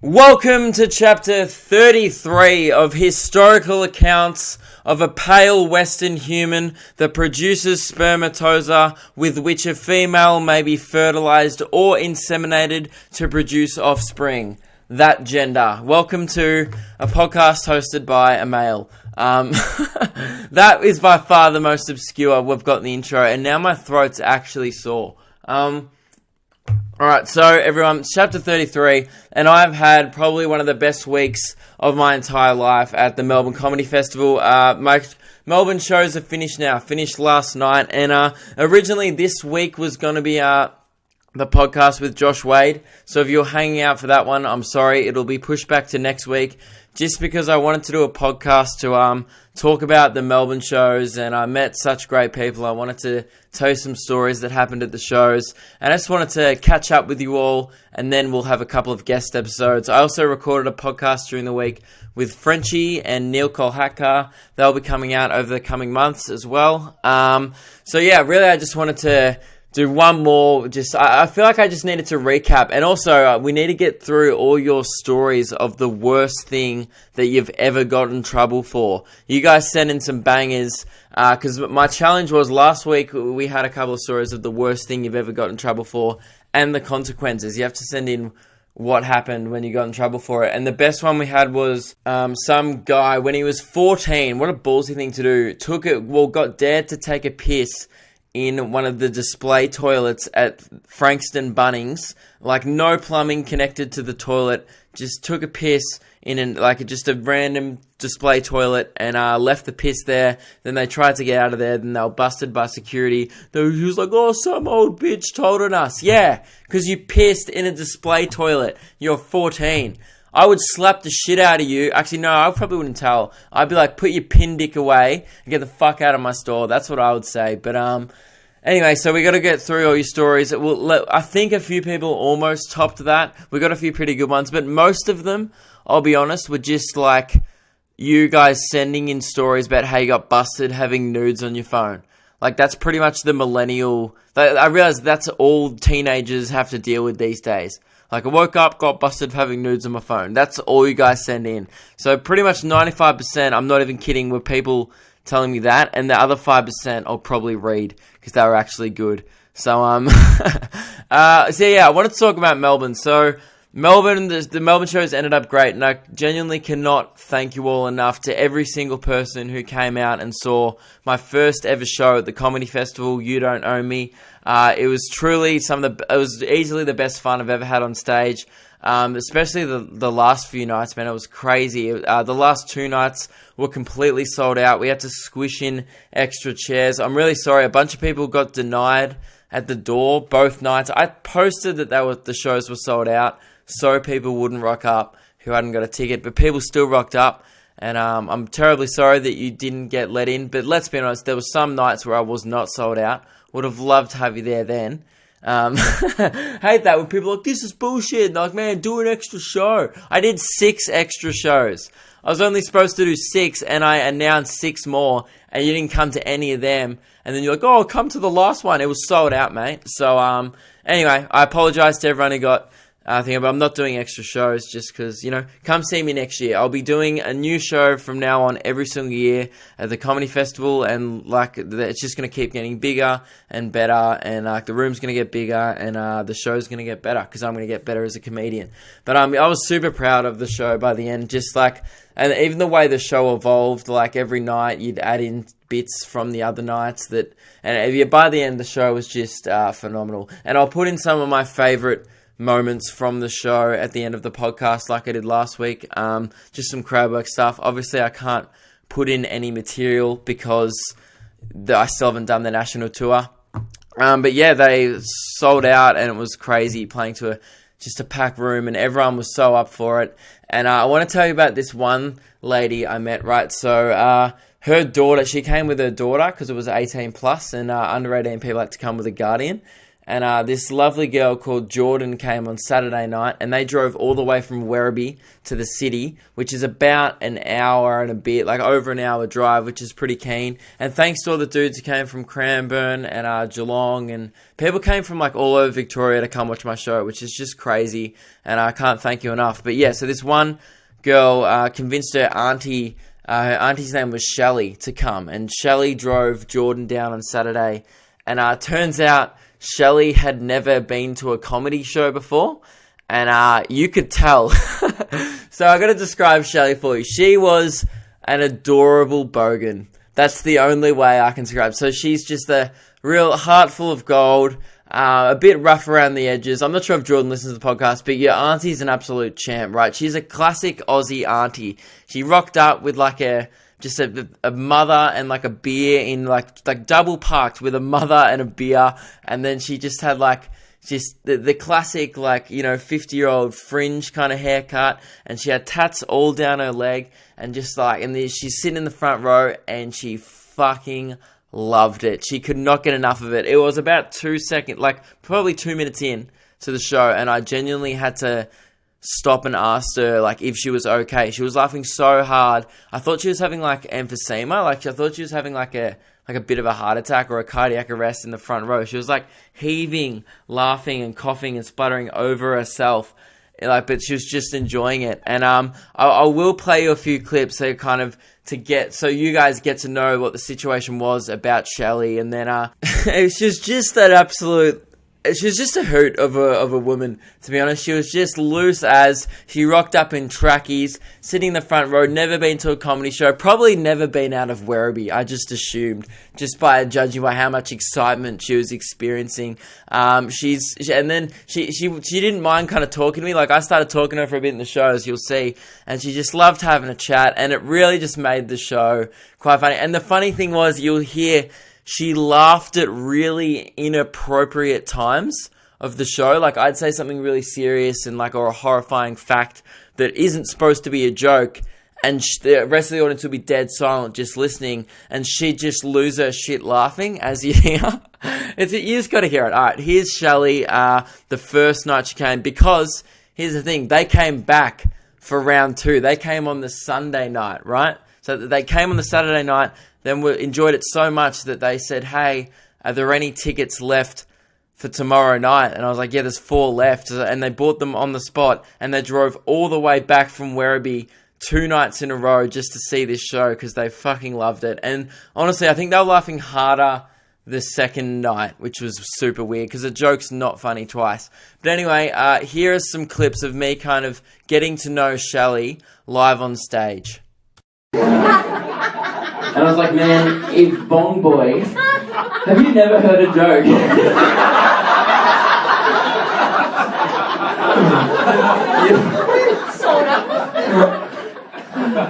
Welcome to chapter 33 of historical accounts of a pale western human that produces spermatozoa with which a female may be fertilized or inseminated to produce offspring. That gender. Welcome to a podcast hosted by a male. That is by far the most obscure. We've got in the intro, and now my throat's actually sore. Alright, so everyone, chapter 33, and I've had probably one of the best weeks of my entire life at the Melbourne Comedy Festival. My Melbourne shows are finished now, finished last night, and originally this week was going to be the podcast with Josh Wade, so if you're hanging out for that one, I'm sorry, it'll be pushed back to next week, just because I wanted to do a podcast to talk about the Melbourne shows, and I met such great people. I wanted to tell you some stories that happened at the shows, and I just wanted to catch up with you all, and then we'll have a couple of guest episodes. I also recorded a podcast during the week with Frenchie and Neil Kolhatkar. They'll be coming out over the coming months as well. So yeah, really I just wanted to do one more. I feel like I just needed to recap, and also we need to get through all your stories of the worst thing that you've ever got in trouble for. You guys sent in some bangers, because my challenge was last week we had a couple of stories of the worst thing you've ever got in trouble for and the consequences. You have to send in what happened when you got in trouble for it, and the best one we had was some guy when he was 14. What a ballsy thing to do! Got dared to take a piss in one of the display toilets at Frankston Bunnings, like no plumbing connected to the toilet, just took a piss in just a random display toilet and left the piss there. Then they tried to get out of there, then they were busted by security. He was like, oh, some old bitch told on us. Yeah, because you pissed in a display toilet. You're 14. I would slap the shit out of you. Actually, no, I probably wouldn't tell. I'd be like, put your pin dick away and get the fuck out of my store. That's what I would say. But anyway, so we got to get through all your stories. I think a few people almost topped that. We got a few pretty good ones, but most of them, I'll be honest, were just like you guys sending in stories about how you got busted having nudes on your phone. Like, that's pretty much the millennial. I realize that's all teenagers have to deal with these days. Like, I woke up, got busted for having nudes on my phone. That's all you guys send in. So pretty much 95%, I'm not even kidding, were people telling me that. And the other 5% I'll probably read because they were actually good. So, so yeah, I wanted to talk about Melbourne. So Melbourne, the Melbourne shows ended up great. And I genuinely cannot thank you all enough to every single person who came out and saw my first ever show at the Comedy Festival, You Don't Owe Me. It was truly it was easily the best fun I've ever had on stage, especially the last few nights, man. It was crazy. The last 2 nights were completely sold out. We had to squish in extra chairs. I'm really sorry. A bunch of people got denied at the door both nights. I posted that the shows were sold out so people wouldn't rock up who hadn't got a ticket, but people still rocked up. And I'm terribly sorry that you didn't get let in. But let's be honest, there were some nights where I was not sold out. Would have loved to have you there then. Hate that when people are like, this is bullshit. And like, man, do an extra show. I did 6 extra shows. I was only supposed to do 6, and I announced 6 more, and you didn't come to any of them. And then you're like, oh, come to the last one. It was sold out, mate. So, anyway, I apologize to everyone who got but I'm not doing extra shows just because, come see me next year. I'll be doing a new show from now on every single year at the Comedy Festival, and it's just going to keep getting bigger and better, and the room's going to get bigger, and the show's going to get better because I'm going to get better as a comedian. But I was super proud of the show by the end, and even the way the show evolved, like every night you'd add in bits from the other nights and by the end the show was just phenomenal. And I'll put in some of my favorite moments from the show at the end of the podcast like I did last week. Just some crowdwork stuff. Obviously I can't put in any material because I still haven't done the national tour. But yeah, they sold out and it was crazy playing to just a packed room and everyone was so up for it. And I want to tell you about this one lady I met, right? So her daughter, she came with her daughter because it was 18 plus and under 18 people had to come with a guardian. And this lovely girl called Jordan came on Saturday night, and they drove all the way from Werribee to the city, which is about an hour and a bit, like over an hour drive, which is pretty keen. And thanks to all the dudes who came from Cranbourne and Geelong, and people came from like all over Victoria to come watch my show, which is just crazy, and I can't thank you enough. But yeah, so this one girl convinced her auntie, her auntie's name was Shelly, to come, and Shelly drove Jordan down on Saturday, and turns out Shelly had never been to a comedy show before, and you could tell. So I got to describe Shelly for you. She was an adorable bogan. That's the only way I can describe. So she's just a real heart full of gold, a bit rough around the edges. I'm not sure if Jordan listens to the podcast, but your auntie's an absolute champ, right? She's a classic Aussie auntie. She rocked up with like a mother and like a beer in like double parked with a mother and a beer, and then she just had like just the classic 50-year-old fringe kind of haircut, and she had tats all down her leg, and just like, and then she's sitting in the front row, and she fucking loved it. She could not get enough of it. It was about 2 seconds, like probably 2 minutes in to the show, and I genuinely had to stop and asked her like if she was okay. She was laughing so hard. I thought she was having like emphysema. Like I thought she was having like a bit of a heart attack or a cardiac arrest in the front row. She was like heaving, laughing and coughing and sputtering over herself. But she was just enjoying it. And I will play you a few clips so you guys get to know what the situation was about Shelly. And then it was just that absolute. She was just a hoot of a woman, to be honest. She was just loose as. She rocked up in trackies, sitting in the front row, never been to a comedy show, probably never been out of Werribee, I just assumed, just by judging by how much excitement she was experiencing. She didn't mind kind of talking to me. Like, I started talking to her for a bit in the show, as you'll see, and she just loved having a chat, and it really just made the show quite funny. And the funny thing was, you'll hear she laughed at really inappropriate times of the show. Like, I'd say something really serious and or a horrifying fact that isn't supposed to be a joke, and the rest of the audience would be dead silent just listening, and she'd just lose her shit laughing as you hear. You just got to hear it. All right, here's Shelly, the first night she came, because here's the thing, they came back for round 2. They came on the Sunday night, right? So they came on the Saturday night, then we enjoyed it so much that they said, hey, are there any tickets left for tomorrow night? And I was like, yeah, there's 4 left. And they bought them on the spot, and they drove all the way back from Werribee 2 nights in a row just to see this show because they fucking loved it. And honestly, I think they were laughing harder the second night, which was super weird because the joke's not funny twice. But anyway, here are some clips of me kind of getting to know Shelly live on stage. And I was like, man, if Bong Boy, have you never heard a joke? Sort of.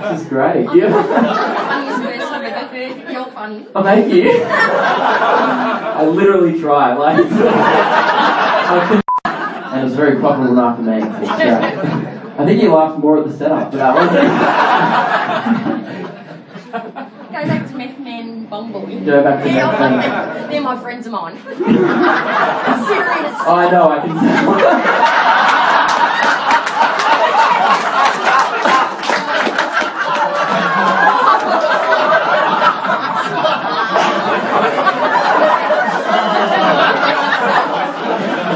This is great. Yeah. Funniest person I've ever heard. You're funny. Oh, thank you. I literally try, and it was very profitable enough for me. I think you laughed more at the setup for that one. Go back to Meth Man Bumblebee. Go back to Meth Man. They're my friends of mine. Serious. Oh, I know, I can tell.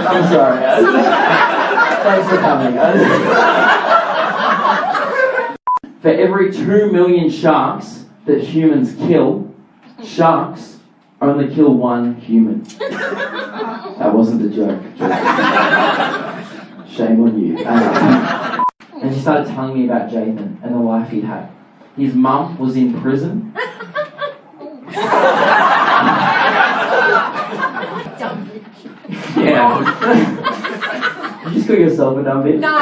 I'm sorry, guys. Thanks for coming, guys. For every 2 million sharks that humans kill, sharks only kill 1 human. That wasn't a joke. Shame on you. And she started telling me about Jathan and the life he'd had. His mum was in prison. Dumb bitch. Yeah. You just call yourself a dumb bitch? No.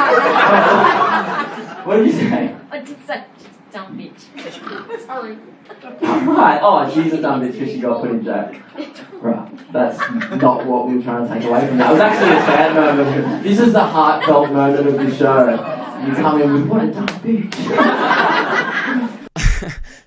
What did you say? I did say dumb bitch. Sorry. Right. Oh, she's a dumb bitch because she got put in jail. Right. That's not what we were trying to take away from that. It was actually a sad moment. This is the heartfelt moment of the show. You come in with, what a dumb bitch.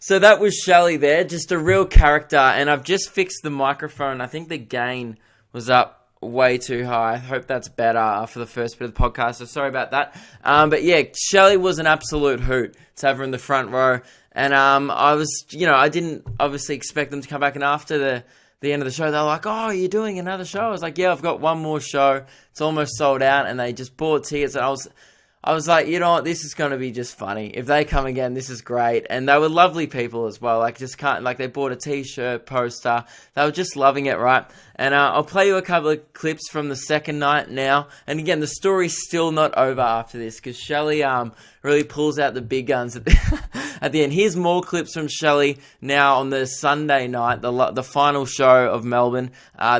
So that was Shelly there, just a real character, and I've just fixed the microphone. I think the gain was up way too high. Hope that's better for the first bit of the podcast, so sorry about that. But yeah, Shelly was an absolute hoot to have her in the front row. And I was, I didn't obviously expect them to come back. And after the end of the show, they were like, "Oh, you're doing another show?" I was like, "Yeah, I've got one more show. It's almost sold out." And they just bought tickets. And I was like, you know what, this is going to be just funny. If they come again, this is great. And they were lovely people as well. They bought a t-shirt, poster. They were just loving it, right? And I'll play you a couple of clips from the second night now. And again, the story's still not over after this because Shelly really pulls out the big guns at the end. Here's more clips from Shelly now on the Sunday night, the final show of Melbourne.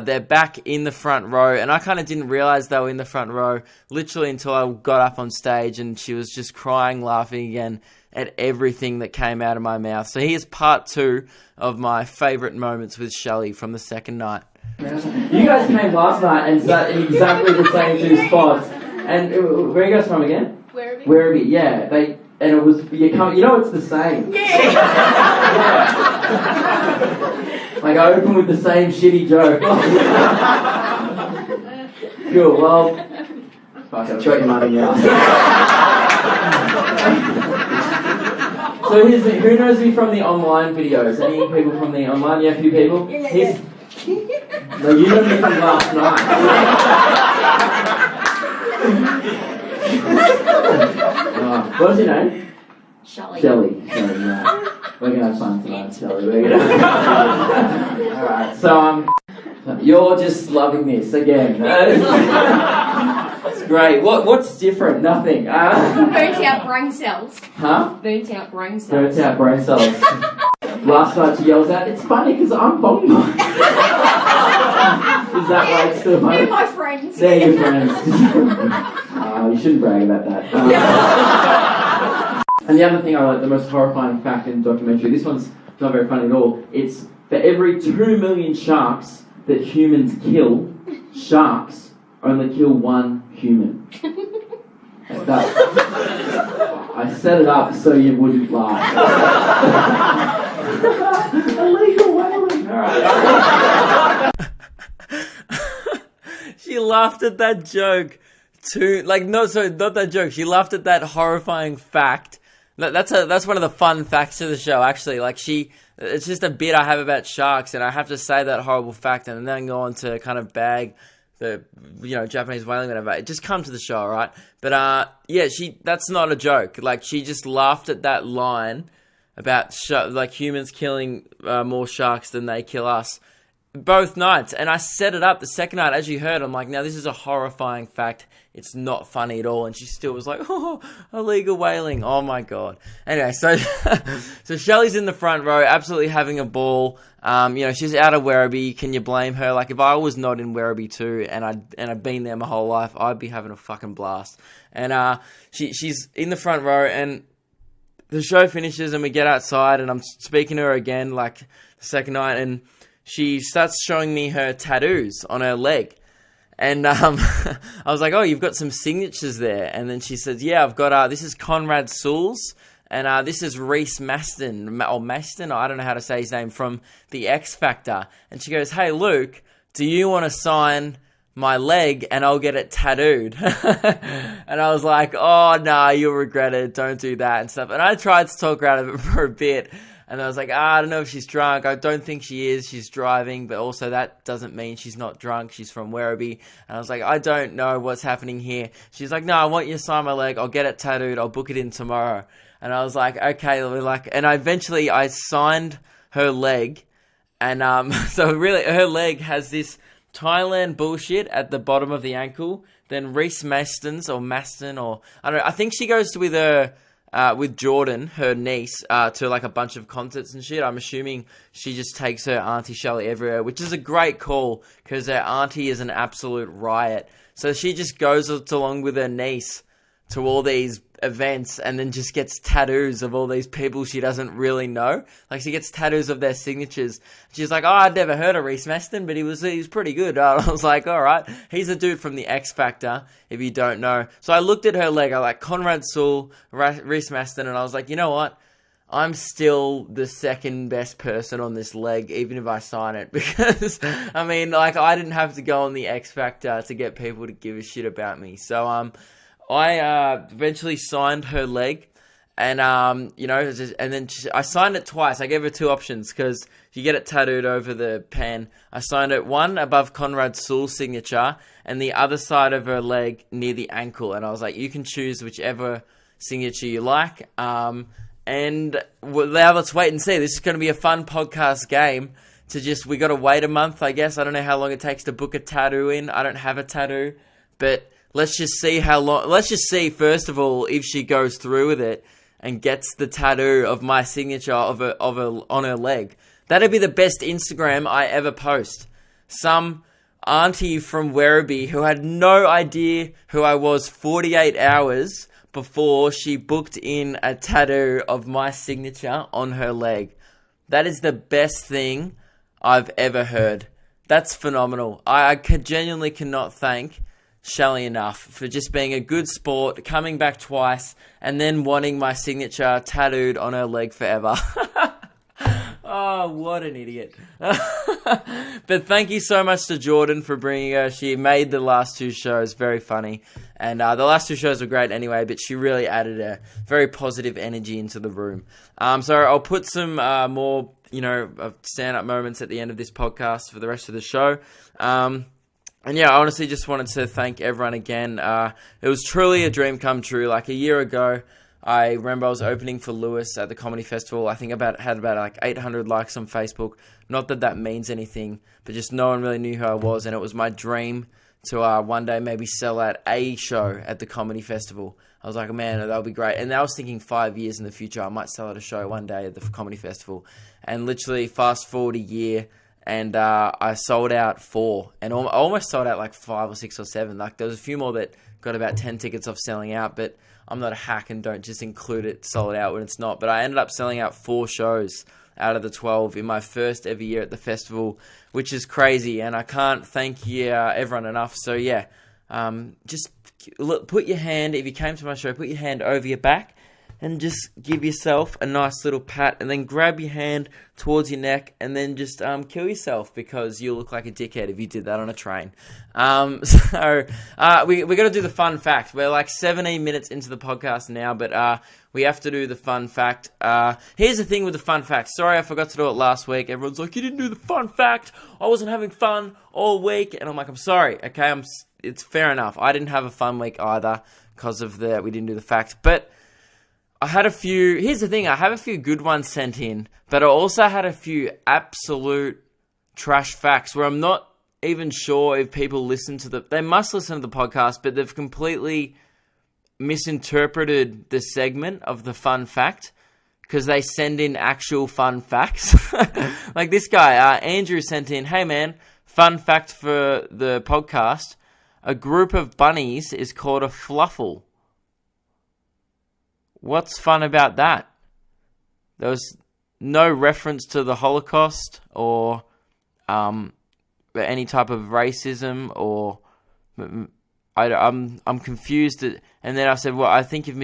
They're back in the front row, and I kind of didn't realise they were in the front row literally until I got up on stage, and she was just crying, laughing again at everything that came out of my mouth. So here's part 2 of my favourite moments with Shelly from the second night. You guys came last night and sat in exactly the same 2 spots. And where are you guys from again? Werribee, yeah. And it was, it's the same. Yeah. Like, I opened with the same shitty joke. Cool, well, fuck, I've got your money now. So here's the, who knows me from the online videos? Any people from the online? Yeah, a few people? Yeah. No, you know me from last night. What's your name? Shelly. Shelly. Yeah. We're going to have fun tonight, Shelly. We're going to Alright, so you're just loving this again. It's great. What's different? Nothing. Burnt out brain cells. Huh? Burnt out brain cells. Burnt out brain cells. Last night she yells out, "It's funny because I'm Bogan." Is that why it's still funny? They're my friends. They're your friends. You shouldn't brag about that. And the other thing I like, the most horrifying fact in the documentary, this one's not very funny at all, it's for every 2 million sharks that humans kill, sharks only kill 1 human. I set it up so you wouldn't laugh. Illegal whaling. Alright. She laughed at that joke too. Not that joke. She laughed at that horrifying fact. That's one of the fun facts of the show, actually. It's just a bit I have about sharks, and I have to say that horrible fact and then go on to kind of bag the Japanese whaling, whatever. It just comes to the show, right? But that's not a joke. She just laughed at that line about humans killing more sharks than they kill us both nights. And I set it up the second night, as you heard. I'm like, now this is a horrifying fact. It's not funny at all. And she still was like, "Oh, illegal whaling. Oh my God." Anyway, so Shelly's in the front row, absolutely having a ball. She's out of Werribee. Can you blame her? If I was not in Werribee too, and I'd been there my whole life, I'd be having a fucking blast. And she's in the front row, and the show finishes, and we get outside, and I'm speaking to her again, the second night, and she starts showing me her tattoos on her leg. And I was like, "Oh, you've got some signatures there." And then she says, "Yeah, I've got, this is Conrad Sewell's, and this is Reese Maston, or Maston, I don't know how to say his name, from The X Factor." And she goes, "Hey, Luke, do you want to sign my leg and I'll get it tattooed?" And I was like, "Oh, no, you'll regret it. Don't do that," and stuff. And I tried to talk her out of it for a bit. And I was like, I don't know if she's drunk. I don't think she is. She's driving. But also that doesn't mean she's not drunk. She's from Werribee. And I was like, I don't know what's happening here. She's like, "No, I want you to sign my leg. I'll get it tattooed. I'll book it in tomorrow." And I was like, okay. And eventually I signed her leg. And so really her leg has this Thailand bullshit at the bottom of the ankle. Then Reese Maston's, or Maston, or I don't know. I think she goes with Jordan, her niece, to a bunch of concerts and shit. I'm assuming she just takes her auntie Shelly everywhere, which is a great call because her auntie is an absolute riot. So she just goes along with her niece to all these events and then just gets tattoos of all these people she doesn't really know. She gets tattoos of their signatures. She's like, "Oh, I'd never heard of Reese Maston, but he was pretty good." I was like, all right, he's a dude from the X Factor, if you don't know. So I looked at her leg, I Conrad Sewell, Reese Maston, and I was like, you know what? I'm still the second best person on this leg, even if I sign it, because, I mean, like, I didn't have to go on the X Factor to get people to give a shit about me. So, I eventually signed her leg, and, and then I signed it twice. I gave her two options, because you get it tattooed over the pen. I signed it, one above Conrad Sewell's signature, and the other side of her leg near the ankle. And I was like, you can choose whichever signature you like. And now let's wait and see. This is going to be a fun podcast game we got to wait a month, I guess. I don't know how long it takes to book a tattoo in. I don't have a tattoo, but let's just see how long. Let's just see, first of all, if she goes through with it and gets the tattoo of my signature on her leg. That'd be the best Instagram I ever post. Some auntie from Werribee who had no idea who I was 48 hours before she booked in a tattoo of my signature on her leg. That is the best thing I've ever heard. That's phenomenal. I genuinely cannot thank Shelly enough for just being a good sport, coming back twice, and then wanting my signature tattooed on her leg forever. Oh, what an idiot. But thank you so much to Jordan for bringing her. She made the last two shows very funny. And the last two shows were great anyway, but she really added a very positive energy into the room. So I'll put some more, stand-up moments at the end of this podcast for the rest of the show. And yeah, I honestly just wanted to thank everyone again. It was truly a dream come true. Like a year ago, I remember I was opening for Lewis at the comedy festival. I think had about like 800 likes on Facebook. Not that means anything, but just no one really knew who I was. And it was my dream to one day maybe sell out a show at the comedy festival. I was like, man, that would be great. And I was thinking 5 years in the future, I might sell out a show one day at the comedy festival. And literally fast forward a year, and I sold out 4. And I almost sold out like 5 or 6 or 7. Like there was a few more that got about 10 tickets off selling out, but I'm not a hack and don't just include it sold out when it's not. But I ended up selling out 4 shows out of the 12 in my first ever year at the festival, which is crazy. And I can't thank everyone enough. So yeah, just put your hand, if you came to my show, put your hand over your back and just give yourself a nice little pat, and then grab your hand towards your neck, and then just kill yourself, because you look like a dickhead if you did that on a train. We're going to do the fun fact. We're like 17 minutes into the podcast now, but we have to do the fun fact. Here's the thing with the fun fact. Sorry, I forgot to do it last week. Everyone's like, you didn't do the fun fact. I wasn't having fun all week. And I'm like, I'm sorry. Okay, it's fair enough. I didn't have a fun week either because of we didn't do the fact. But I had a few, here's the thing, I have a few good ones sent in, but I also had a few absolute trash facts where I'm not even sure if people they must listen to the podcast, but they've completely misinterpreted the segment of the fun fact, because they send in actual fun facts. Like this guy, Andrew, sent in, hey man, fun fact for the podcast, a group of bunnies is called a fluffle. What's fun about that? There was no reference to the Holocaust or any type of racism, or I'm confused. And then I said, well, I think you've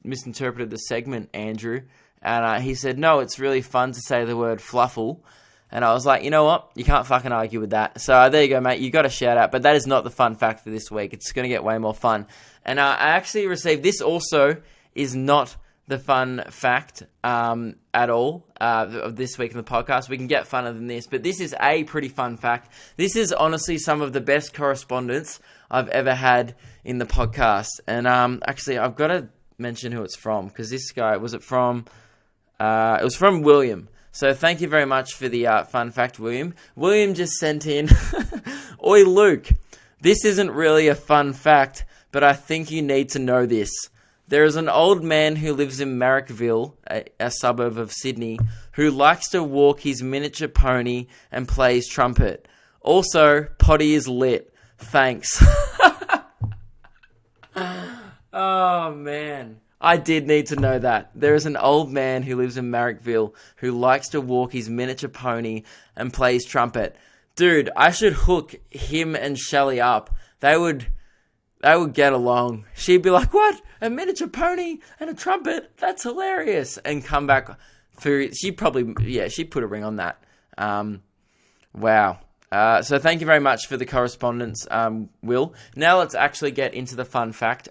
misinterpreted the segment, Andrew. And he said, no, it's really fun to say the word fluffle. And I was like, you know what? You can't fucking argue with that. So there you go, mate. You got a shout out. But that is not the fun fact for this week. It's going to get way more fun. And I actually received this also. Is not the fun fact at all of this week in the podcast. We can get funner than this, but this is a pretty fun fact. This is honestly some of the best correspondence I've ever had in the podcast. And actually, I've got to mention who it's from, because this guy, it was from William. So thank you very much for the fun fact, William. William just sent in, Oi Luke, this isn't really a fun fact, but I think you need to know this. There is an old man who lives in Marrickville, a suburb of Sydney, who likes to walk his miniature pony and plays trumpet. Also, potty is lit. Thanks. Oh, man. I did need to know that. There is an old man who lives in Marrickville who likes to walk his miniature pony and plays trumpet. Dude, I should hook him and Shelly up. They would get along. She'd be like, what? A miniature pony and a trumpet? That's hilarious. And come back. she put a ring on that. Wow. So thank you very much for the correspondence, Will. Now let's actually get into the fun fact.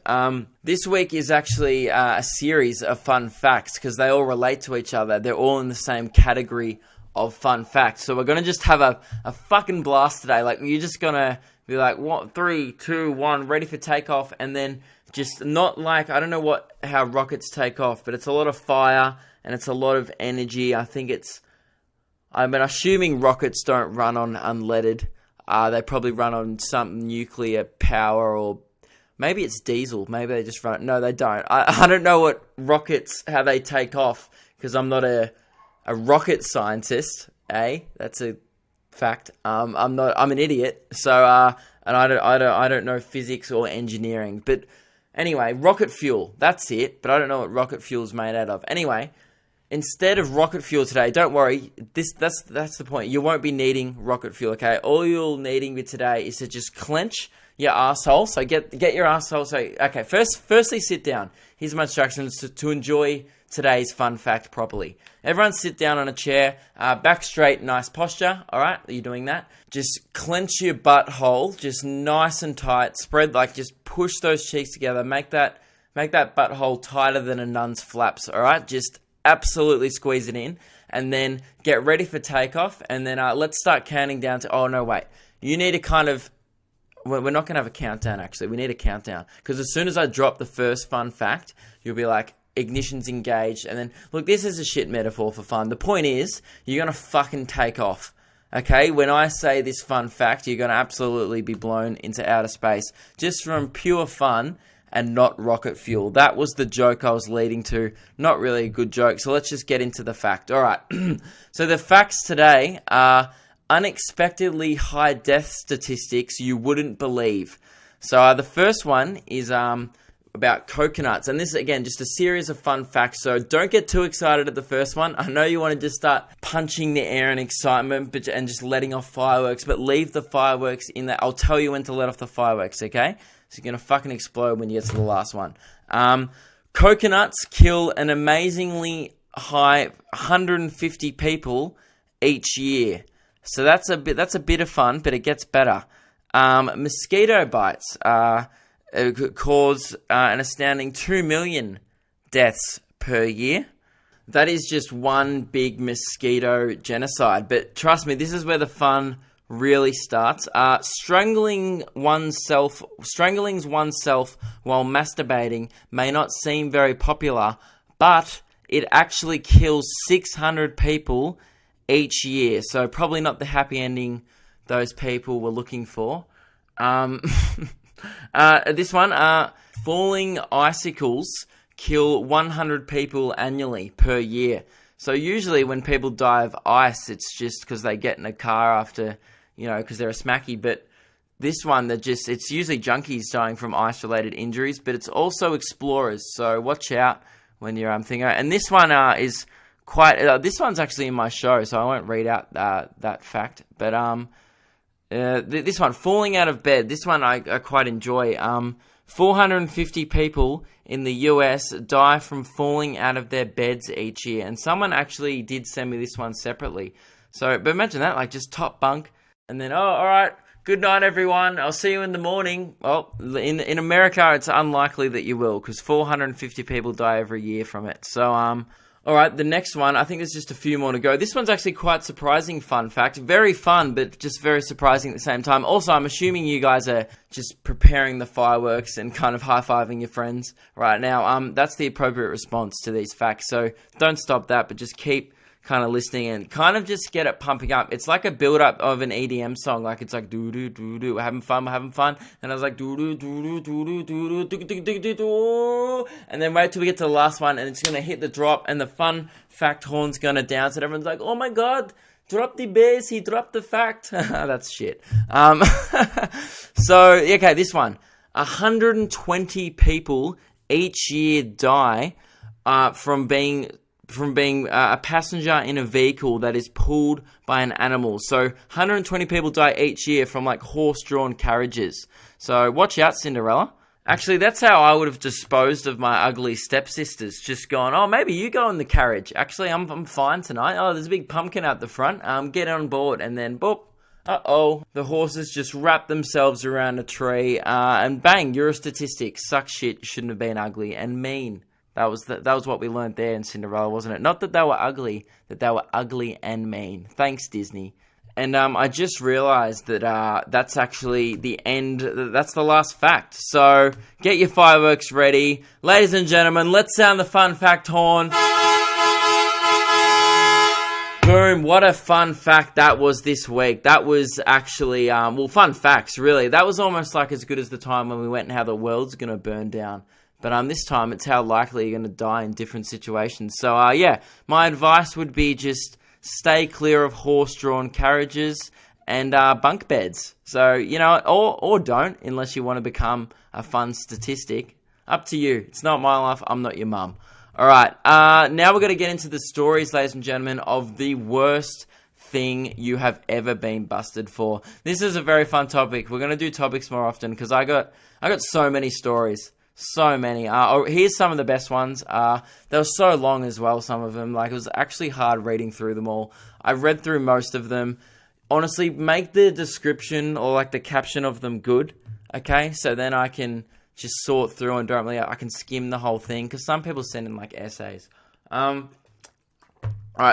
This week is actually a series of fun facts because they all relate to each other. They're all in the same category of fun facts. So we're going to just have a fucking blast today. Like, you're just going to be like, what, 3, 2, 1, ready for takeoff, and then just not like, I don't know how rockets take off, but it's a lot of fire and it's a lot of energy. I'm assuming rockets don't run on unleaded. They probably run on some nuclear power, or maybe it's diesel. Maybe they just run. No, they don't. I don't know how they take off, because I'm not a rocket scientist. That's a fact. I'm an idiot. So and I don't know physics or engineering. But anyway, rocket fuel. That's it. But I don't know what rocket fuel is made out of. Anyway. Instead of rocket fuel today, don't worry, that's the point. You won't be needing rocket fuel, okay? All you're needing today is to just clench your asshole. So get your asshole. So, okay, firstly sit down. Here's my instructions to enjoy today's fun fact properly. Everyone sit down on a chair, back straight, nice posture. All right, are you doing that? Just clench your butthole, just nice and tight. Spread, just push those cheeks together. Make that butthole tighter than a nun's flaps. All right, just absolutely squeeze it in, and then get ready for takeoff, and then let's start counting down to, oh no, wait, you need to we're not going to have a countdown, actually, we need a countdown, because as soon as I drop the first fun fact, you'll be like, ignition's engaged, and then, look, this is a shit metaphor for fun. The point is, you're going to fucking take off, okay? When I say this fun fact, you're going to absolutely be blown into outer space, just from pure fun, and not rocket fuel. That was the joke I was leading to. Not really a good joke, so let's just get into the fact. All right, so the facts today are unexpectedly high death statistics you wouldn't believe. So the first one is about coconuts, and this is, again, just a series of fun facts, so don't get too excited at the first one. I know you want to just start punching the air in excitement and just letting off fireworks, but leave the fireworks in there. I'll tell you when to let off the fireworks, okay? So you're going to fucking explode when you get to the last one. Coconuts kill an amazingly high 150 people each year. So that's a bit of fun, but it gets better. Mosquito bites cause an astounding 2 million deaths per year. That is just one big mosquito genocide. But trust me, this is where the fun really starts. Strangling oneself while masturbating may not seem very popular, but it actually kills 600 people each year. So probably not the happy ending those people were looking for. This one, falling icicles kill 100 people annually per year. So usually when people die of ice, it's just because they get in a car after, because they're a smacky. But this one, it's usually junkies dying from ice-related injuries, but it's also explorers. So watch out when you're thinking. And this one is quite. This one's actually in my show, so I won't read out that fact. But this one, falling out of bed. This one I quite enjoy. 450 people in the US die from falling out of their beds each year. And someone actually did send me this one separately. So, but imagine that, just top bunk. And then, all right, good night, everyone. I'll see you in the morning. Well, in America, it's unlikely that you will, because 450 people die every year from it. So, all right, the next one, I think there's just a few more to go. This one's actually quite surprising fun fact. Very fun, but just very surprising at the same time. Also, I'm assuming you guys are just preparing the fireworks and kind of high-fiving your friends right now. That's the appropriate response to these facts. So don't stop that, but just keep kind of listening and kind of just get it pumping up. It's like a build-up of an EDM song. It's like do-do-do-do, we're having fun. And I was like do-do-do-do-do-do-do-do-do-do-do. And then wait till we get to the last one, and it's going to hit the drop, and the fun fact horn's going to dance, and everyone's like, oh my god, drop the bass, he dropped the fact. That's shit. So, okay, this one. 120 people each year die from being a passenger in a vehicle that is pulled by an animal. So 120 people die each year from horse-drawn carriages. So watch out, Cinderella. Actually, that's how I would have disposed of my ugly stepsisters. Just gone, oh, maybe you go in the carriage. Actually, I'm fine tonight. Oh, there's a big pumpkin out the front. Get on board. And then, boop. Uh-oh. The horses just wrap themselves around a tree. And bang, you're a statistic. Suck shit. Shouldn't have been ugly and mean. That was what we learned there in Cinderella, wasn't it? Not that they were ugly, that they were ugly and mean. Thanks, Disney. And I just realised that that's actually the end. That's the last fact. So get your fireworks ready. Ladies and gentlemen, let's sound the fun fact horn. Boom, what a fun fact that was this week. That was actually, fun facts, really. That was almost like as good as the time when we went and how the world's going to burn down. But this time it's how likely you're going to die in different situations. So, yeah, my advice would be just stay clear of horse-drawn carriages and bunk beds. So, or don't, unless you want to become a fun statistic. Up to you. It's not my life. I'm not your mum. All right. Now we're going to get into the stories, ladies and gentlemen, of the worst thing you have ever been busted for. This is a very fun topic. We're going to do topics more often because I got so many stories. So many. Here's some of the best ones. They were so long as well, some of them. Like, it was actually hard reading through them all. I read through most of them. Honestly, make the description or, like, the caption of them good, okay? So then I can just sort through and I can skim the whole thing, because some people send in, like, essays. Alright,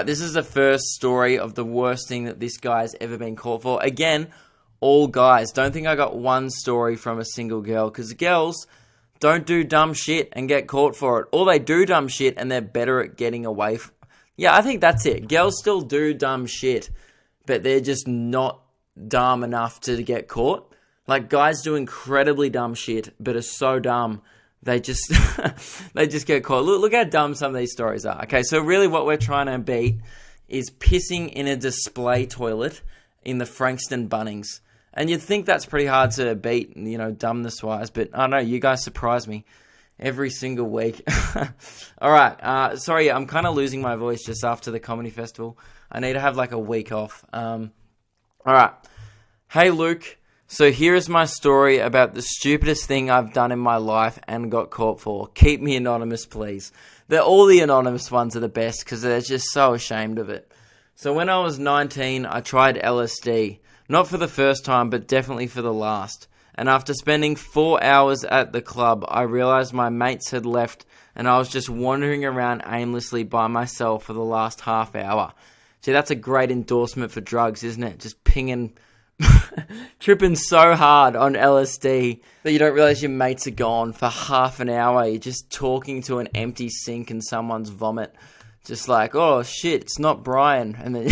this is the first story of the worst thing that this guy's ever been caught for. Again, all guys. Don't think I got one story from a single girl, because girls don't do dumb shit and get caught for it. Or they do dumb shit and they're better at getting away Yeah, I think that's it. Girls still do dumb shit, but they're just not dumb enough to get caught. Like, guys do incredibly dumb shit, but are so dumb, they just they just get caught. Look how dumb some of these stories are. Okay, so really what we're trying to beat is pissing in a display toilet in the Frankston Bunnings. And you'd think that's pretty hard to beat, dumbness-wise, but I don't know, you guys surprise me every single week. Alright, sorry, I'm kind of losing my voice just after the comedy festival. I need to have like a week off. Alright, hey Luke, so here is my story about the stupidest thing I've done in my life and got caught for. Keep me anonymous, please. All the anonymous ones are the best because they're just so ashamed of it. So when I was 19, I tried LSD. Not for the first time, but definitely for the last. And after spending 4 hours at the club, I realized my mates had left and I was just wandering around aimlessly by myself for the last half hour. See, that's a great endorsement for drugs, isn't it? Just pinging, tripping so hard on LSD that you don't realize your mates are gone for half an hour. You're just talking to an empty sink and someone's vomit. Just like, oh shit, it's not Brian. And then...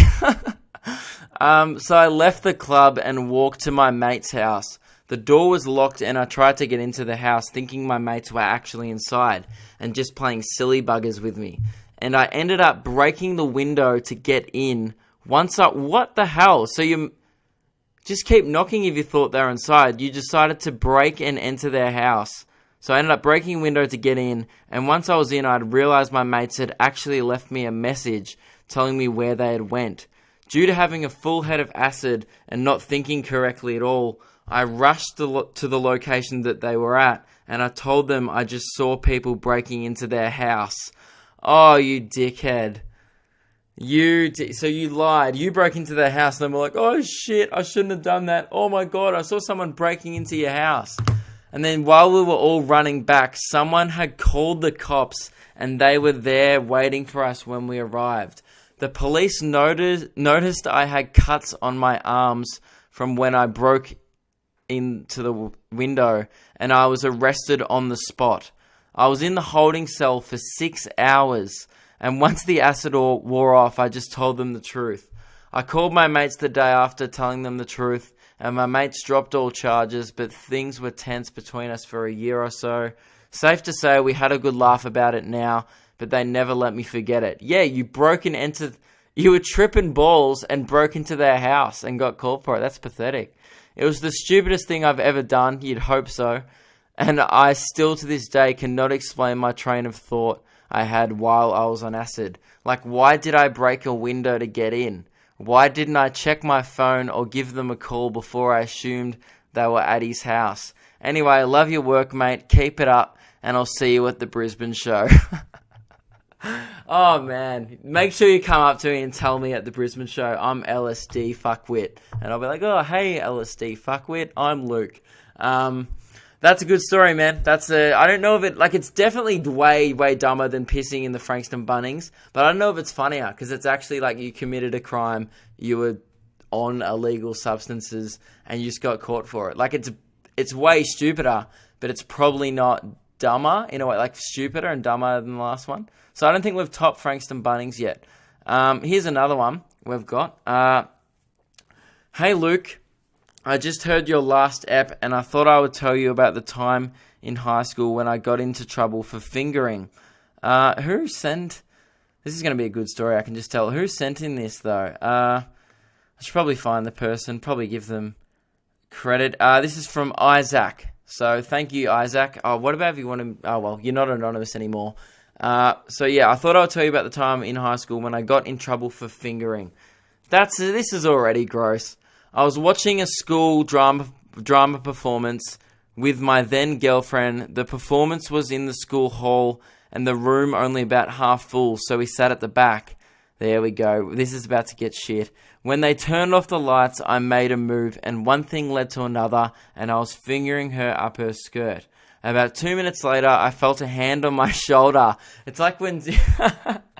So I left the club and walked to my mate's house. The door was locked and I tried to get into the house thinking my mates were actually inside and just playing silly buggers with me. And I ended up breaking the window to get in. What the hell? So you just keep knocking if you thought they were inside. You decided to break and enter their house. So I ended up breaking a window to get in. And once I was in, I'd realized my mates had actually left me a message telling me where they had went. Due to having a full head of acid and not thinking correctly at all, I rushed to the location that they were at, and I told them I just saw people breaking into their house. Oh, you dickhead. So you lied. You broke into their house, and they were like, oh shit, I shouldn't have done that. Oh my god, I saw someone breaking into your house. And then while we were all running back, someone had called the cops, and they were there waiting for us when we arrived. The police noticed I had cuts on my arms from when I broke into the window, and I was arrested on the spot. I was in the holding cell for 6 hours, and once the acid wore off, I just told them the truth. I called my mates the day after telling them the truth, and my mates dropped all charges, but things were tense between us for a year or so. Safe to say we had a good laugh about it now, but they never let me forget it. Yeah, you were tripping balls and broke into their house and got caught for it. That's pathetic. It was the stupidest thing I've ever done. You'd hope so. And I still to this day cannot explain my train of thought I had while I was on acid. Like, why did I break a window to get in? Why didn't I check my phone or give them a call before I assumed they were at his house? Anyway, love your work, mate. Keep it up, and I'll see you at the Brisbane show. Oh, man. Make sure you come up to me and tell me at the Brisbane show, I'm LSD fuckwit. And I'll be like, oh, hey, LSD fuckwit, I'm Luke. That's a good story, man. I don't know if it, like, it's definitely way, way dumber than pissing in the Frankston Bunnings, but I don't know if it's funnier, because it's actually like you committed a crime, you were on illegal substances, and you just got caught for it. Like, it's way stupider, but it's probably not dumber, in a way, like stupider and dumber than the last one. So I don't think we've topped Frankston Bunnings yet. Here's another one we've got. Hey, Luke. I just heard your last ep, and I thought I would tell you about the time in high school when I got into trouble for fingering. Who sent... This is going to be a good story, I can just tell. Who sent in this, though? I should probably find the person, probably give them credit. This is from Isaac. So, thank you, Isaac. Oh, what about if you want to... Oh, well, you're not anonymous anymore. So, yeah, I thought I would tell you about the time in high school when I got in trouble for fingering. This is already gross. I was watching a school drama performance with my then girlfriend. The performance was in the school hall and the room only about half full, so we sat at the back. There we go. This is about to get shit. When they turned off the lights, I made a move, and one thing led to another, and I was fingering her up her skirt. About 2 minutes later, I felt a hand on my shoulder. It's like when...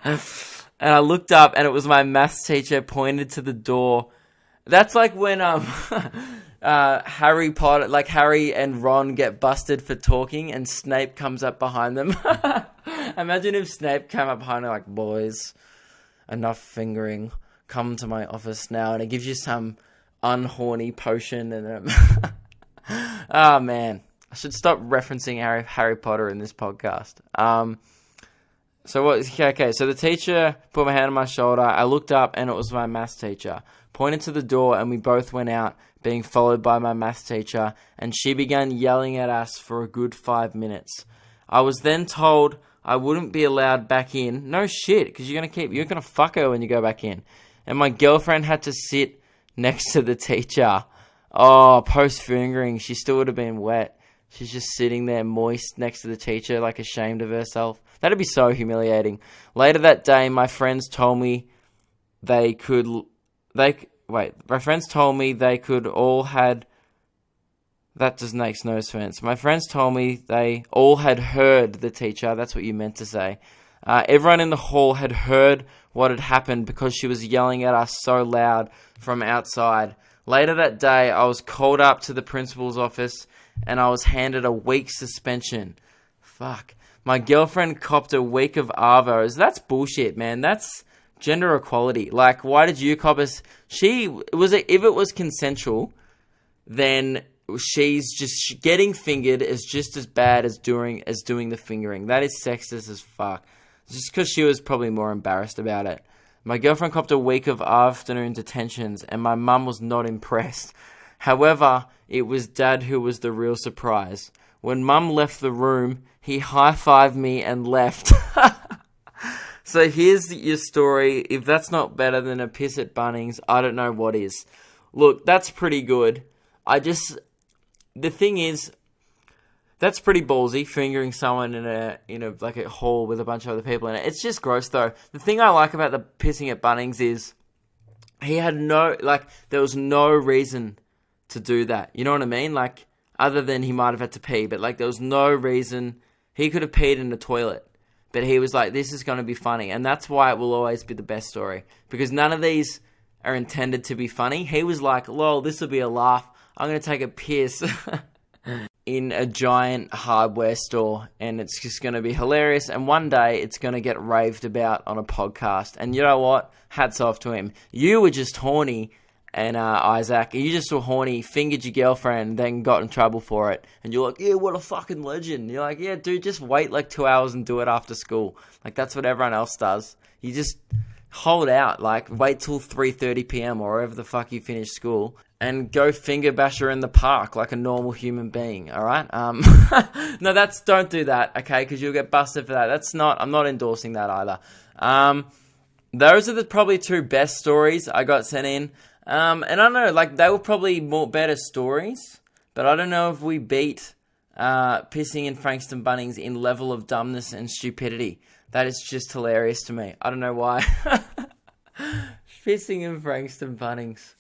And I looked up, and it was my maths teacher pointed to the door. That's like when Harry Potter, like Harry and Ron get busted for talking, and Snape comes up behind them. Imagine if Snape came up behind her like, boys, enough fingering. Come to my office now, and it gives you some unhorny potion. And oh man, I should stop referencing Harry Potter in this podcast. So the teacher put my hand on my shoulder. I looked up, and it was my maths teacher. Pointed to the door, and we both went out, being followed by my maths teacher, and she began yelling at us for a good 5 minutes. I was then told I wouldn't be allowed back in. No shit, because you're gonna fuck her when you go back in. And my girlfriend had to sit next to the teacher. Oh, post-fingering, she still would have been wet. She's just sitting there moist next to the teacher, like ashamed of herself. That'd be so humiliating. Later that day, my friends told me my friends told me they could all had... That just makes no sense. My friends told me they all had heard the teacher. That's what you meant to say. Everyone in the hall had heard what had happened because she was yelling at us so loud from outside. Later that day, I was called up to the principal's office and I was handed a week's suspension. Fuck. My girlfriend copped a week of ARVOs. That's bullshit, man. That's gender equality. Like, why did you cop us? If it was consensual, then she's just getting fingered is just as bad as doing the fingering. That is sexist as fuck. Just because she was probably more embarrassed about it. My girlfriend copped a week of afternoon detentions, and my mum was not impressed. However, it was Dad who was the real surprise. When Mum left the room, he high-fived me and left. So here's your story. If that's not better than a piss at Bunnings, I don't know what is. Look, that's pretty good. The thing is, that's pretty ballsy, fingering someone in a like a hall with a bunch of other people in it. It's just gross, though. The thing I like about the pissing at Bunnings is he had there was no reason to do that. You know what I mean? Like, other than he might have had to pee, but like there was no reason. He could have peed in the toilet, but he was like, this is going to be funny. And that's why it will always be the best story, because none of these are intended to be funny. He was like, lol, this will be a laugh. I'm going to take a piss in a giant hardware store, and it's just going to be hilarious. And one day it's going to get raved about on a podcast. And you know what? Hats off to him. You were just horny, and Isaac, you just were horny, fingered your girlfriend, then got in trouble for it. And you're like, yeah, what a fucking legend. You're like, yeah, dude, just wait like 2 hours and do it after school. Like, that's what everyone else does. You just hold out, like, wait till 3:30 p.m. or wherever the fuck you finish school, and go finger bash her in the park like a normal human being, alright? No, don't do that, okay? Because you'll get busted for that. I'm not endorsing that either. Those are probably two best stories I got sent in. And I don't know, like, they were probably better stories but I don't know if we beat pissing in Frankston Bunnings in level of dumbness and stupidity. That is just hilarious to me. I don't know why. Pissing in Frankston Bunnings.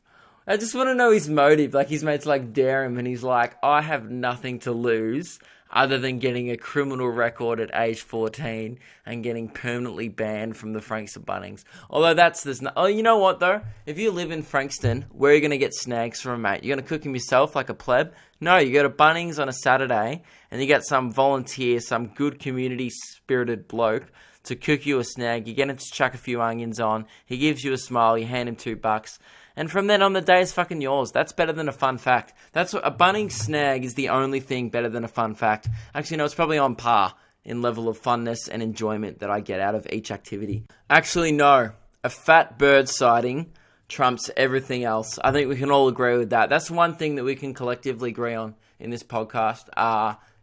I just want to know his motive. Like, his mates like dare him and he's like, I have nothing to lose other than getting a criminal record at age 14 and getting permanently banned from the Frankston Bunnings. Although oh, you know what though? If you live in Frankston, where are you going to get snags from a mate? You're going to cook them yourself like a pleb? No, you go to Bunnings on a Saturday and you get some volunteer, some good community spirited bloke to cook you a snag. You get him to chuck a few onions on. He gives you a smile. You hand him $2. And from then on, the day is fucking yours. That's better than a fun fact. That's what a Bunnings snag is, the only thing better than a fun fact. Actually, no, it's probably on par in level of funness and enjoyment that I get out of each activity. Actually, no. A fat bird sighting trumps everything else. I think we can all agree with that. That's one thing that we can collectively agree on in this podcast.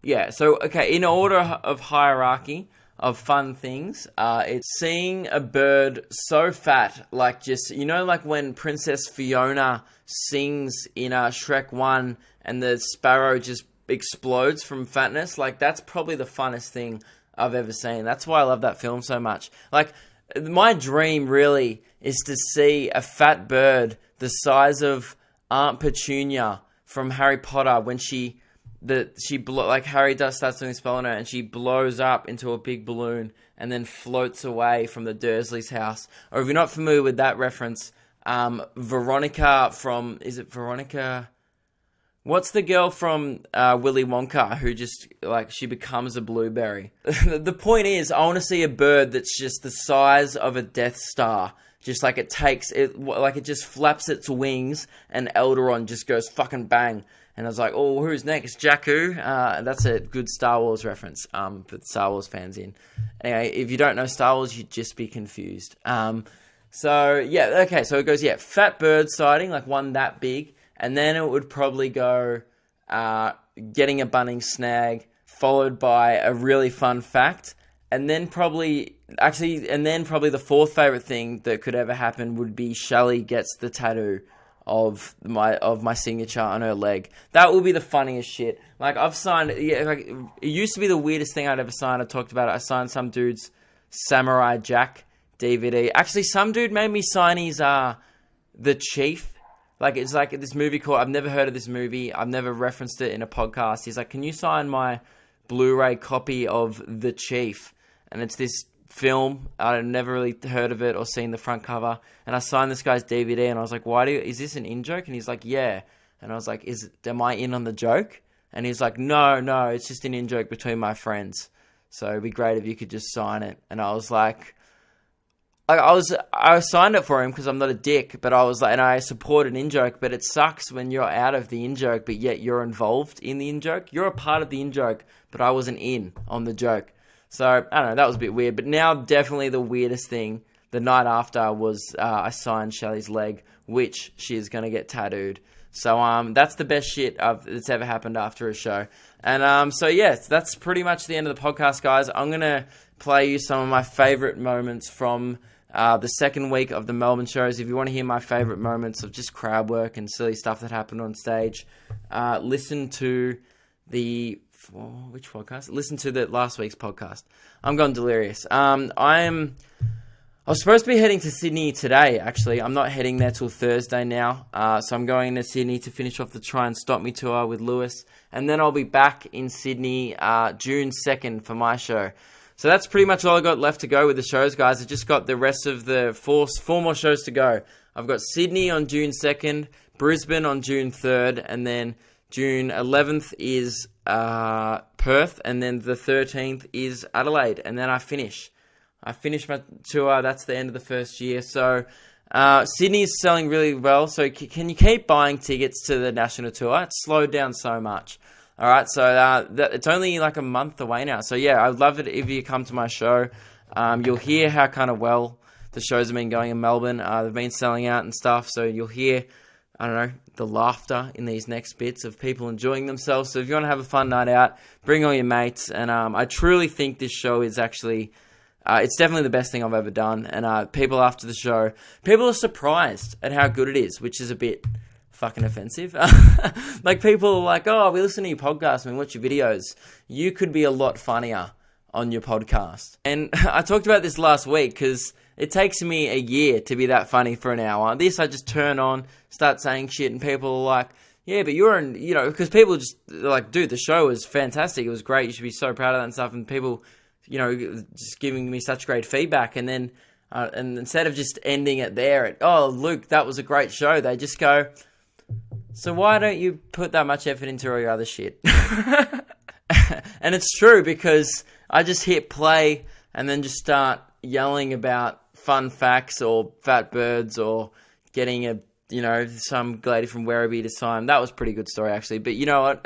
Yeah, so, okay, in order of hierarchy of fun things, it's seeing a bird so fat, like just, you know, like when Princess Fiona sings in Shrek 1 and the sparrow just explodes from fatness. Like, that's probably the funnest thing I've ever seen. That's why I love that film so much. Like, my dream really is to see a fat bird the size of Aunt Petunia from Harry Potter when Harry does start doing spell on her and she blows up into a big balloon and then floats away from the Dursleys' house. Or if you're not familiar with that reference, Veronica from, is it Veronica? What's the girl from Willy Wonka who just, like, she becomes a blueberry? The point is, I want to see a bird that's just the size of a Death Star. Just like it just flaps its wings and Eldaron just goes fucking bang. And I was like, oh, who's next? Jakku? That's a good Star Wars reference for Star Wars fans in. Anyway, if you don't know Star Wars, you'd just be confused. So, yeah, okay, so it goes, fat bird sighting, like one that big. And then it would probably go getting a Bunnings snag, followed by a really fun fact. And then probably the fourth favourite thing that could ever happen would be Shelly gets the tattoo of my signature on her leg. That would be the funniest shit. Like, I've signed, it used to be the weirdest thing I'd ever signed. I talked about it. I signed some dude's Samurai Jack DVD. Actually, some dude made me sign his The Chief. Like, it's like this movie called, I've never heard of this movie. I've never referenced it in a podcast. He's like, can you sign my Blu-ray copy of The Chief? And it's this film. I'd never really heard of it or seen the front cover. And I signed this guy's DVD and I was like, is this an in-joke? And he's like, yeah. And I was like, am I in on the joke? And he's like, no, it's just an in-joke between my friends. So it'd be great if you could just sign it. And I was like, I signed it for him because I'm not a dick, but I was like, and I support an in-joke, but it sucks when you're out of the in-joke, but yet you're involved in the in-joke. You're a part of the in-joke, but I wasn't in on the joke. So, I don't know, that was a bit weird. But now, definitely the weirdest thing, the night after, was I signed Shelly's leg, which she is going to get tattooed. So, that's the best shit that's ever happened after a show. And, so, yeah, that's pretty much the end of the podcast, guys. I'm going to play you some of my favourite moments from the second week of the Melbourne shows. If you want to hear my favourite moments of just crowd work and silly stuff that happened on stage, listen to which podcast? Listen to the last week's podcast. I'm gone delirious. I was supposed to be heading to Sydney today, actually. I'm not heading there till Thursday now. So I'm going to Sydney to finish off the Try and Stop Me tour with Lewis. And then I'll be back in Sydney June 2nd for my show. So that's pretty much all I got left to go with the shows, guys. I just got the rest of the four more shows to go. I've got Sydney on June 2nd, Brisbane on June 3rd, and then June 11th is Perth, and then the 13th is Adelaide, and then I finish my tour. That's the end of the first year. So Sydney is selling really well. So can you keep buying tickets to the national tour? It's slowed down so much. All right, so it's only like a month away now. So yeah, I'd love it if you come to my show. You'll hear how kind of well the shows have been going in Melbourne. They've been selling out and stuff. So you'll hear, I don't know, the laughter in these next bits of people enjoying themselves. So if you want to have a fun night out, bring all your mates. And I truly think this show is actually, it's definitely the best thing I've ever done. And people after the show, people are surprised at how good it is, which is a bit fucking offensive. Like, people are like, oh, we listen to your podcast and we watch your videos. You could be a lot funnier on your podcast. And I talked about this last week because it takes me a year to be that funny for an hour. This, I just turn on, start saying shit, and people are like, yeah, but you're in, you know, because people just like, dude, the show was fantastic. It was great. You should be so proud of that and stuff. And people, you know, just giving me such great feedback. And then, and instead of just ending it there at, oh, Luke, that was a great show, they just go, so why don't you put that much effort into all your other shit? And it's true, because I just hit play and then just start yelling about fun facts or fat birds or getting a, you know, some lady from Werribee to sign. That was a pretty good story, actually. But you know what?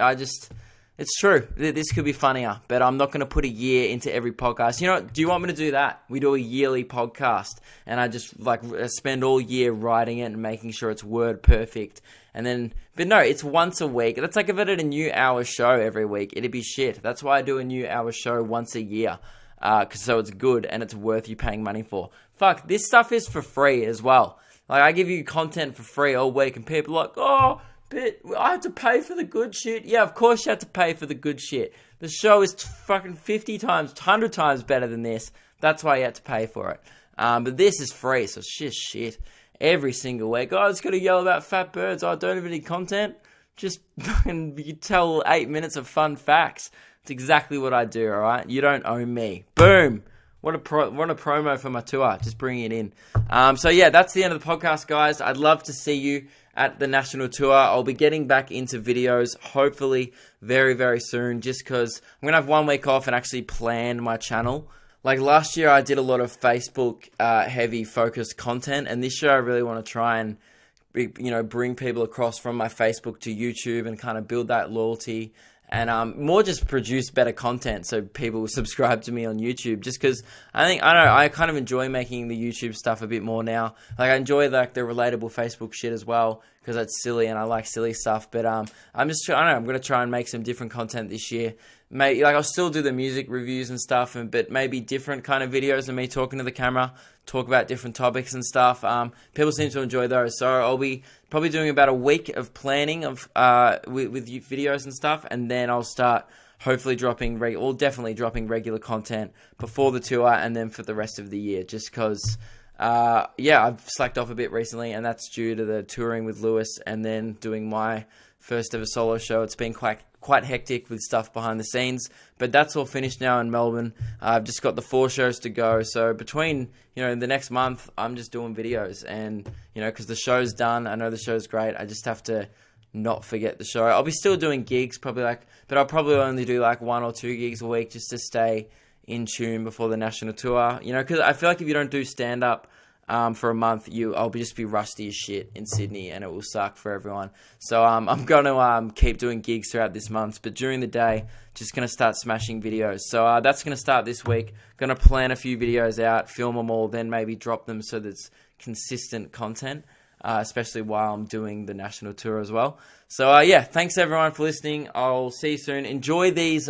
It's true. This could be funnier, but I'm not going to put a year into every podcast. You know what? Do you want me to do that? We do a yearly podcast, and I just like spend all year writing it and making sure it's word perfect. And then, but no, it's once a week. That's like if I did a new hour show every week, it'd be shit. That's why I do a new hour show once a year. So it's good and it's worth you paying money for. Fuck, this stuff is for free as well. Like, I give you content for free all week, and people are like, oh, but I have to pay for the good shit. Yeah, of course you have to pay for the good shit. The show is fucking 50 times, 100 times better than this. That's why you have to pay for it. But this is free, so it's just shit. Every single week. Oh, I just got to yell about fat birds. Oh, I don't have any content. Just fucking, you tell 8 minutes of fun facts. It's exactly what I do, alright? You don't owe me. Boom! What a promo for my tour. Just bringing it in. So yeah, that's the end of the podcast, guys. I'd love to see you at the national tour. I'll be getting back into videos, hopefully very, very soon, just because I'm going to have 1 week off and actually plan my channel. Like, last year I did a lot of Facebook heavy focused content, and this year I really want to try and, you know, bring people across from my Facebook to YouTube and kind of build that loyalty. And more just produce better content so people will subscribe to me on YouTube. Just because I kind of enjoy making the YouTube stuff a bit more now. Like, I enjoy like the relatable Facebook shit as well, because that's silly and I like silly stuff. But I'm just, I don't know, I'm going to try and make some different content this year. Maybe, like, I'll still do the music reviews and stuff, but maybe different kind of videos of me talking to the camera, talk about different topics and stuff. People seem to enjoy those, so I'll be probably doing about a week of planning of with videos and stuff, and then I'll start hopefully definitely dropping regular content before the tour and then for the rest of the year, just because yeah, I've slacked off a bit recently, and that's due to the touring with Lewis and then doing my first ever solo show. It's been quite hectic with stuff behind the scenes, but that's all finished now in Melbourne. I've just got the 4 shows to go, so between, you know, the next month, I'm just doing videos, and, you know, because the show's done, I know the show's great, I just have to not forget the show. I'll be still doing gigs, but I'll probably only do like 1 or 2 gigs a week just to stay in tune before the national tour, you know, because I feel like if you don't do stand-up for a month, I'll just be rusty as shit in Sydney, and it will suck for everyone. So I'm going to keep doing gigs throughout this month, but during the day, just going to start smashing videos. So that's going to start this week. Going to plan a few videos out, film them all, then maybe drop them so there's consistent content, especially while I'm doing the national tour as well. So yeah, thanks everyone for listening. I'll see you soon. Enjoy these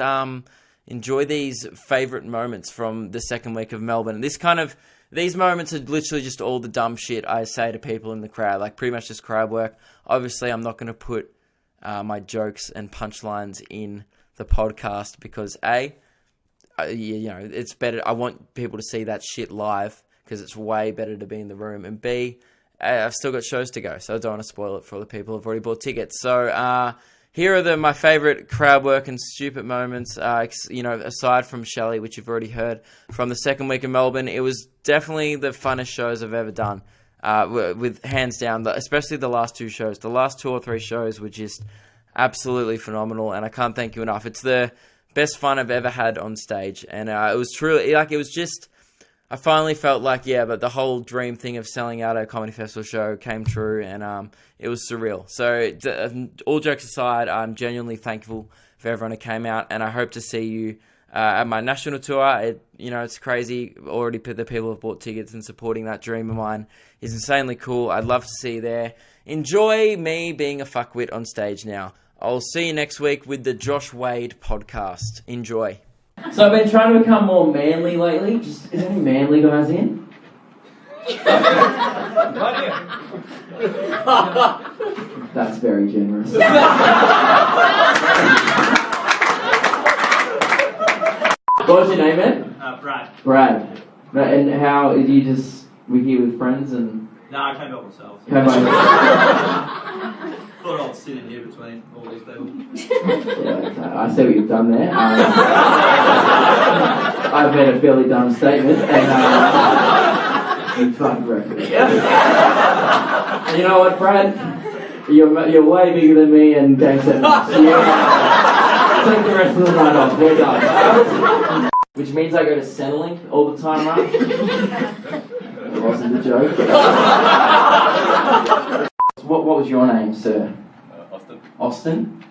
favorite moments from the second week of Melbourne. These moments are literally just all the dumb shit I say to people in the crowd, like pretty much just crowd work. Obviously, I'm not going to put my jokes and punchlines in the podcast because you know, it's better. I want people to see that shit live because it's way better to be in the room. And B, I've still got shows to go, so I don't want to spoil it for the people who've already bought tickets. So here are my favorite crowd work and stupid moments, you know, aside from Shelly, which you've already heard from the second week in Melbourne. It was definitely the funnest shows I've ever done, with hands down, especially the last 2 shows. The last 2 or 3 shows were just absolutely phenomenal, and I can't thank you enough. It's the best fun I've ever had on stage, and it was truly, like, it was just, I finally felt like, yeah, but the whole dream thing of selling out a comedy festival show came true, and it was surreal. So all jokes aside, I'm genuinely thankful for everyone who came out, and I hope to see you at my national tour. You know, it's crazy. Already the people have bought tickets, and supporting that dream of mine is insanely cool. I'd love to see you there. Enjoy me being a fuckwit on stage now. I'll see you next week with the Josh Wade podcast. Enjoy. So I've been trying to become more manly lately. Is there any manly guys in? That's very generous. What's your name, man? Brad. Brad. And how are you just with you with friends and? No, I came up myself. Thought I'd sit in here between all these people. Yeah, I see what you've done there. I've made a fairly dumb statement, and you fucking reckon it. And you know what, Brad? You're way bigger than me and Gang 7. Take the rest of the night off. We're done. Which means I go to Centrelink all the time, right? That wasn't a joke. What was your name, sir? Austin. Austin?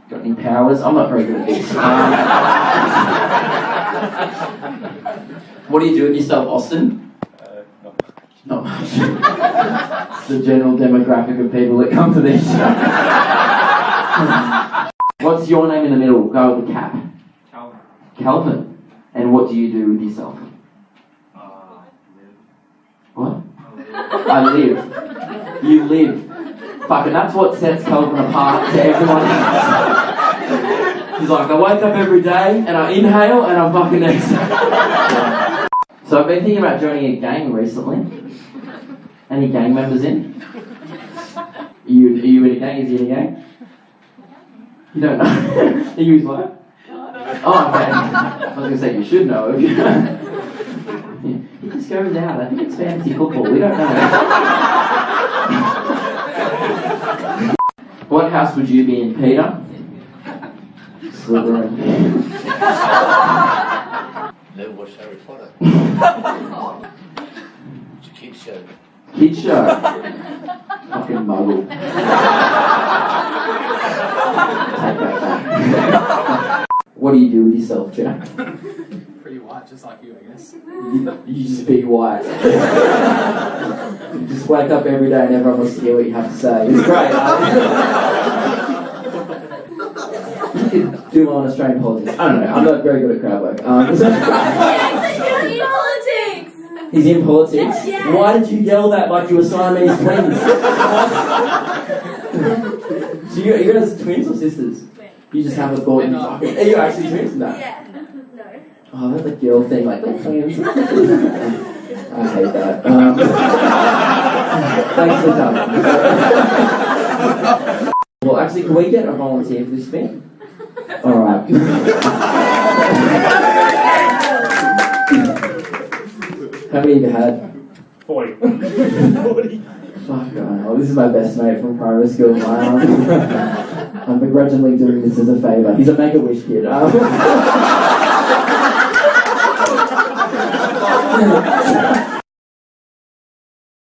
Got any powers? I'm not very good at this. What do you do with yourself, Austin? Not much. It's the general demographic of people that come to this show. What's your name in the middle? Go with the cap. Calvin. Calvin. And what do you do with yourself? Live. What? I live. You live. Fucking, that's what sets Calvin apart to everyone else. He's like, I wake up every day and I inhale and I fucking exhale. So I've been thinking about joining a gang recently. Any gang members in? Are you in a gang? Is he in a gang? You don't know? Are you his wife? Oh, okay. I was going to say you should know. He just goes out. I think it's fantasy football. We don't know. What house would you be in, Peter? Slytherin. Never watched Harry Potter. It's a kid's show. Kids show. Fucking muggle. Take that back. What do you do with yourself, Jack? Pretty white, just like you, I guess. You just be white. You just wake up every day and everyone wants to hear what you have to say. It's great. You could do well on Australian politics. I don't know. I'm not very good at crowd work. Politics! He's in politics? Yes. Why did you yell that like you were Siamese twins? So you guys twins or sisters? You just have a thought and fucking... Are you actually twins? No. Yeah. No. Oh, that's a girl thing, like, they're twins. I hate that. Thanks for coming. Well, actually, can we get a volunteer for this bit? Alright. How many have you had? 40. 40. Fuck, oh, this is my best mate from primary school. I'm begrudgingly doing this as a favour. He's a Make-A-Wish kid.